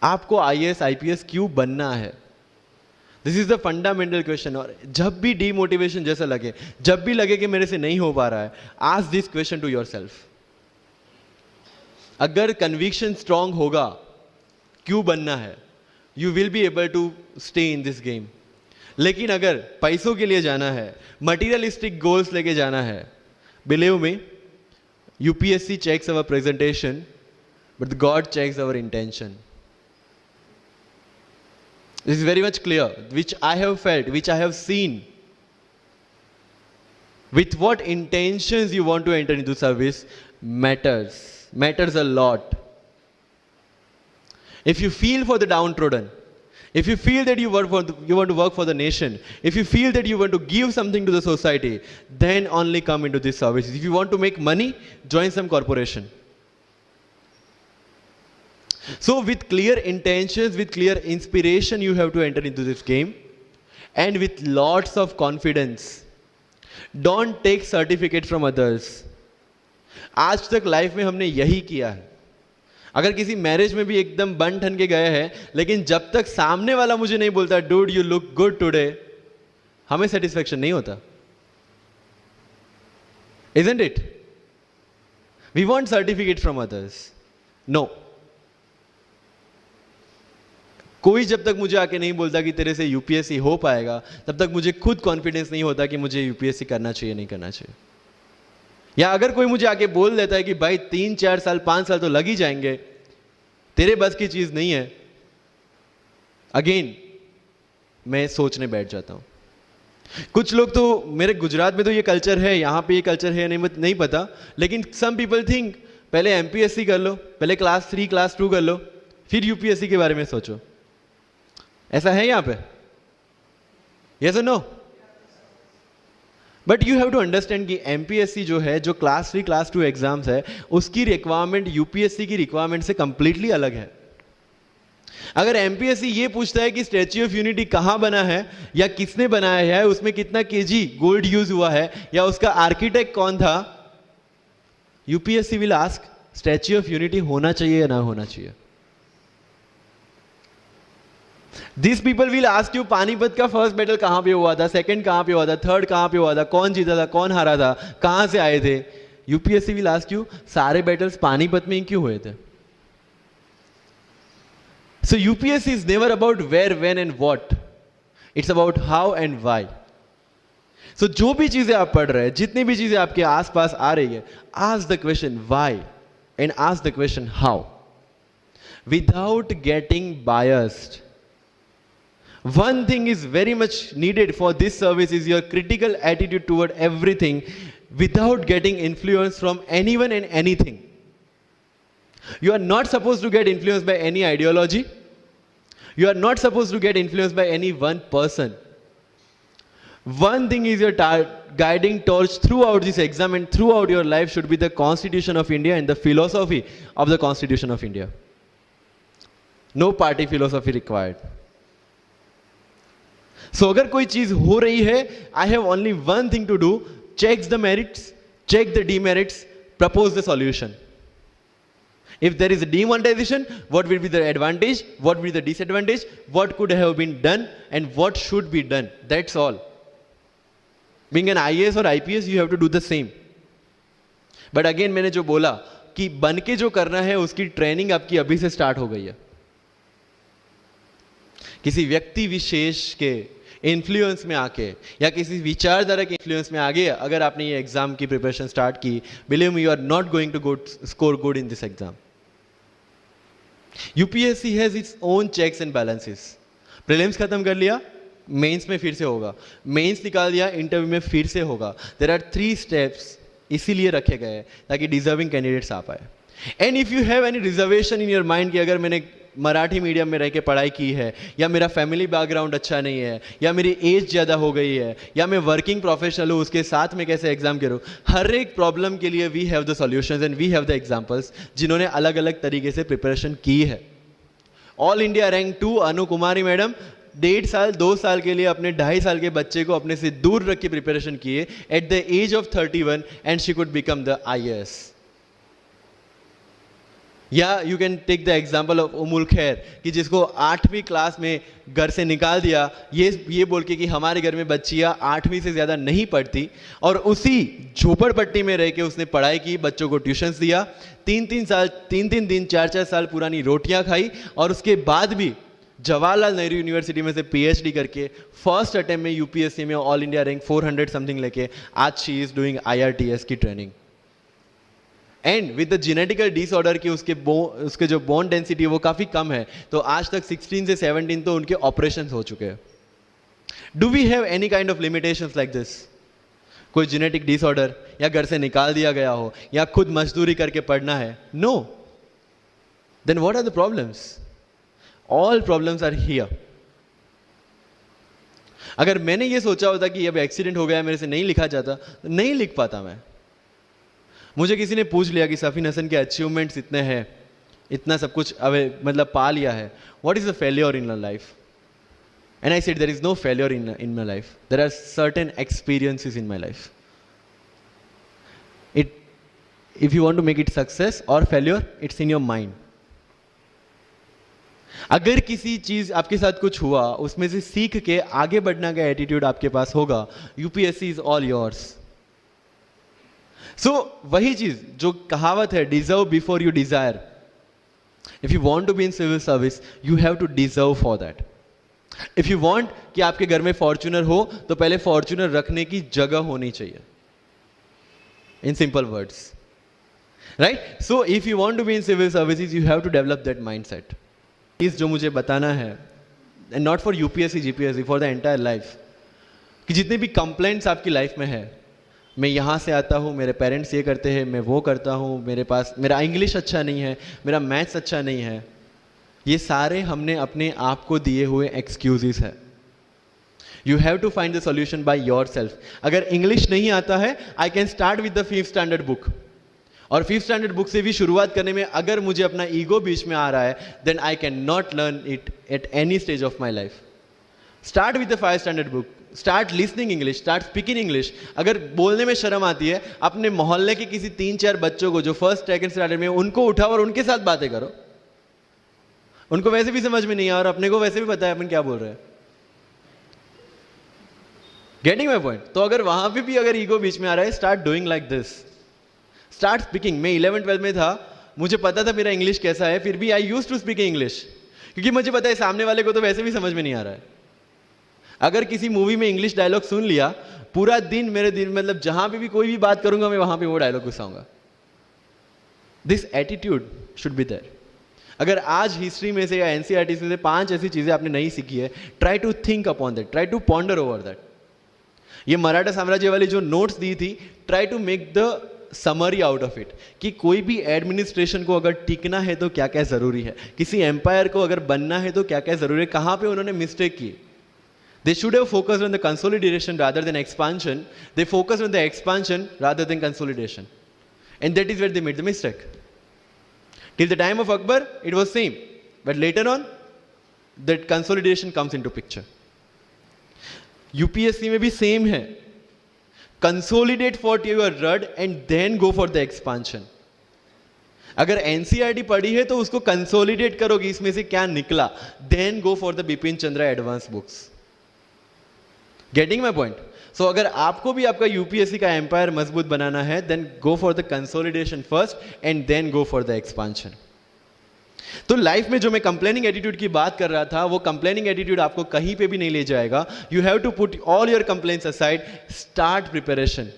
आपको IAS IPS क्यों बनना है? This is the fundamental question. और जब भी डीमोटिवेशन जैसा लगे, जब भी लगे कि मेरे से नहीं हो पा रहा है, ask this question to yourself. अगर कन्विक्शन स्ट्रांग होगा क्यों बनना है, you will be able to stay in this game. लेकिन अगर पैसों के लिए जाना है, मटीरियलिस्टिक गोल्स लेके जाना है, believe me, UPSC checks our presentation but God checks our intention. This is very much clear, which I have felt, which I have seen. With what intentions you want to enter into service matters a lot. If you feel for the downtrodden, if you feel that you want to work for the nation, if you feel that you want to give something to the society, then only come into this service. If you want to make money, join some corporation. So with clear intentions, with clear inspiration, you have to enter into this game, and with lots of confidence. Don't take certificate from others. आज तक life में हमने यही किया है। अगर किसी marriage में भी एकदम बन ठन के गए हैं, लेकिन जब तक सामने वाला मुझे नहीं बोलता dude you look good today, हमें सेटिस्फेक्शन नहीं होता। Isn't it? We want certificate from others. No. कोई जब तक मुझे आके नहीं बोलता कि तेरे से यूपीएससी हो पाएगा, तब तक मुझे खुद कॉन्फिडेंस नहीं होता कि मुझे यूपीएससी करना चाहिए नहीं करना चाहिए। या अगर कोई मुझे आके बोल देता है कि भाई 3-4 साल 5 साल तो लग ही जाएंगे, तेरे बस की चीज नहीं है, अगेन मैं सोचने बैठ जाता हूं। कुछ लोग तो, मेरे गुजरात में तो ये कल्चर है, यहां पे ये कल्चर है नहीं पता, लेकिन सम पीपल थिंक पहले एमपीएससी कर लो, पहले क्लास 3 क्लास 2 कर लो, फिर यूपीएससी के बारे में सोचो। ऐसा है यहां पे? यस और no? But you have to understand कि एमपीएससी जो है, जो क्लास 3 क्लास 2 एग्जाम्स है, उसकी रिक्वायरमेंट यूपीएससी की रिक्वायरमेंट से कंप्लीटली अलग है। अगर एमपीएससी ये पूछता है कि स्टैच्यू ऑफ यूनिटी कहां बना है या किसने बनाया है, उसमें कितना केजी गोल्ड यूज हुआ है, या उसका आर्किटेक्ट कौन था, UPSC will ask statue of unity होना चाहिए या ना होना चाहिए। These people will ask you Panipat का फर्स्ट बैटल कहां पे हुआ था, सेकंड कहां पे हुआ था, थर्ड कहां पे हुआ था, कौन जीता था, कौन हारा था, कहां से आए थे। यूपीएससी will ask you सारे बैटल्स पानीपत में ही क्यों हुए थे। So UPSC is never about where, when and what. It's about how and why. So जो भी चीजें आप पढ़ रहे हैं, जितनी भी चीजें आपके आसपास आ रही है, ask the question why and ask the question how, without getting biased. One thing is very much needed for this service is your critical attitude toward everything without getting influence from anyone and anything. You are not supposed to get influenced by any ideology. You are not supposed to get influenced by any one person. One thing is your guiding torch throughout this exam and throughout your life should be the Constitution of India and the philosophy of the Constitution of India. No party philosophy required. So अगर कोई चीज हो रही है, I have only one thing to do: check the merits, check the demerits, propose the solution. If there is a demonetization, what will be the advantage, what will be the disadvantage, what could have been done and what should be done. That's all. Being an IAS or IPS, you have to do the same. But again मैंने जो बोला कि बन के जो करना है उसकी ट्रेनिंग आपकी अभी से स्टार्ट हो गई है। किसी व्यक्ति विशेष के इन्फ्लुएंस में आके या किसी विचारधारा के इन्फ्लुएंस में आगे अगर आपने ये एग्जाम की प्रिपरेशन स्टार्ट की, believe me, you are not going to score good in this exam. UPSC has its own checks and balances. Prelims खत्म कर लिया, मेंस में फिर से होगा, मेंस निकाल दिया, इंटरव्यू में फिर से होगा। देयर आर 3 स्टेप्स इसीलिए रखे गए हैं ताकि डिजर्विंग कैंडिडेट्स आ पाए। And if you have any reservation in your mind कि अगर मैंने मराठी मीडियम में रह के पढ़ाई की है, या मेरा फैमिली बैकग्राउंड अच्छा नहीं है, या मेरी एज ज़्यादा हो गई है, या मैं वर्किंग प्रोफेशनल हूँ, उसके साथ में कैसे एग्जाम करूँ, हर एक प्रॉब्लम के लिए we have the solutions and we have the examples जिन्होंने अलग अलग तरीके से प्रिपरेशन की है। All India rank 2 Anu Kumari madam 1.5 साल 2 साल के लिए अपने 2.5 साल के बच्चे को अपने से दूर रख के प्रिपरेशन किए at the age of 31 and she could become the IAS। या you can take the example of Ummul Kher कि जिसको 8वीं क्लास में घर से निकाल दिया, ये बोल के कि हमारे घर में बच्चियां 8वीं से ज़्यादा नहीं पढ़ती, और उसी झोपड़पट्टी में रह के उसने पढ़ाई की, बच्चों को ट्यूशन्स दिया, 3 दिन 4 साल पुरानी रोटियां खाई, और उसके बाद भी जवाहरलाल नेहरू यूनिवर्सिटी में से पीएचडी करके फर्स्ट अटेम्प्ट में यूपीएससी में ऑल इंडिया रैंक 400 समथिंग लेके आज शी इज डूइंग IRTS की training. And with the genetical disorder की उसके जो बोन डेंसिटी है वो काफी कम है, तो आज तक 16 से 17 तो उनके ऑपरेशंस हो चुके हैं। Do we have any kind of limitations like this? कोई जेनेटिक डिसऑर्डर, या घर से निकाल दिया गया हो, या खुद मजदूरी करके पढ़ना है? No. Then what are the problems? All problems are here. अगर मैंने ये सोचा होता कि अब एक्सीडेंट हो गया, मेरे से नहीं लिखा जाता, तो नहीं लिख पाता मैं। मुझे किसी ने पूछ लिया कि सफीन हसन के अचीवमेंट्स इतने हैं, इतना सब कुछ मतलब पा लिया है, what is the failure in life? And I said there is no failure in my life, there are certain experiences in my life. If you want to make it success और failure, it's in your mind. अगर किसी चीज आपके साथ कुछ हुआ, उसमें से सीख के आगे बढ़ने का एटीट्यूड आपके पास होगा, UPSC is all yours. So वही चीज जो कहावत है, deserve before you desire. If you want to be in civil service, you have to deserve for that. If you want कि आपके घर में फॉर्च्यूनर हो, तो पहले फॉर्च्यूनर रखने की जगह होनी चाहिए, in simple words, right? So if you want to be in civil services, you have to develop that mindset. इस जो मुझे बताना है, and not for UPSC GPSC, for the entire life, कि जितने भी कंप्लेंट्स आपकी लाइफ में है, मैं यहाँ से आता हूँ, मेरे पेरेंट्स ये करते हैं, मैं वो करता हूँ, मेरा इंग्लिश अच्छा नहीं है, मेरा मैथ्स अच्छा नहीं है, ये सारे हमने अपने आप को दिए हुए एक्सक्यूजेस है। You have to find the solution by yourself. अगर इंग्लिश नहीं आता है, I can start with the 5th standard book, और 5th स्टैंडर्ड बुक से भी शुरुआत करने में अगर मुझे अपना ईगो बीच में आ रहा है, then I can not learn it at any stage of my life. Start with the 5th standard book, start listening English, start speaking English. अगर बोलने में शर्म आती है, अपने मोहल्ले के किसी 3-4 बच्चों को जो 1st 2nd स्टैंडर्ड में, उनको उठाओ और उनके साथ बातें करो। उनको वैसे भी समझ में नहीं आया और अपने को वैसे भी पता है अपन क्या बोल रहे हैं। Getting my point? तो अगर वहां पे भी अगर ईगो बीच में आ रहा है, start doing like this, start speaking. मैं 11th-12th में था, मुझे पता था मेरा इंग्लिश कैसा है, फिर भी I used to speak English, क्योंकि मुझे पता है सामने वाले को तो वैसे भी समझ में नहीं आ रहा है। अगर किसी मूवी में इंग्लिश डायलॉग सुन लिया, पूरा दिन मेरे दिन मतलब जहां पे भी कोई भी बात करूंगा, मैं वहां पे वो डायलॉग घुसाऊंगा। This attitude should be there. अगर आज हिस्ट्री में से या एनसीईआरटी में से 5 ऐसी चीजें आपने नहीं सीखी है, try to think upon that, try to ponder over that. ये मराठा साम्राज्य वाली जो नोट्स दी थी, try to make the summary out of it, कि कोई भी एडमिनिस्ट्रेशन को अगर टिकना है तो क्या क्या जरूरी है, किसी एम्पायर को अगर बनना है तो क्या क्या जरूरी है, कहां पे उन्होंने मिस्टेक की। They should have focused on the consolidation rather than expansion. They focused on the expansion rather than consolidation. And that is where they made the mistake. Till the time of Akbar, it was same. But later on, that consolidation comes into picture. UPSC में भी same है. Consolidate for your rud and then go for the expansion. अगर NCERT पढ़ी है तो उसको consolidate करोगे, इसमें से क्या निकला, then go for the Bipin Chandra advance books. Getting my point? So अगर आपको भी आपका यूपीएससी का एम्पायर मजबूत बनाना है, then go for the consolidation first and then go for the expansion. तो लाइफ में जो मैं कंप्लेनिंग एटीट्यूड की बात कर रहा था, वो कंप्लेनिंग एटीट्यूड आपको कहीं पे भी नहीं ले जाएगा। You have to put all your complaints aside, start preparation.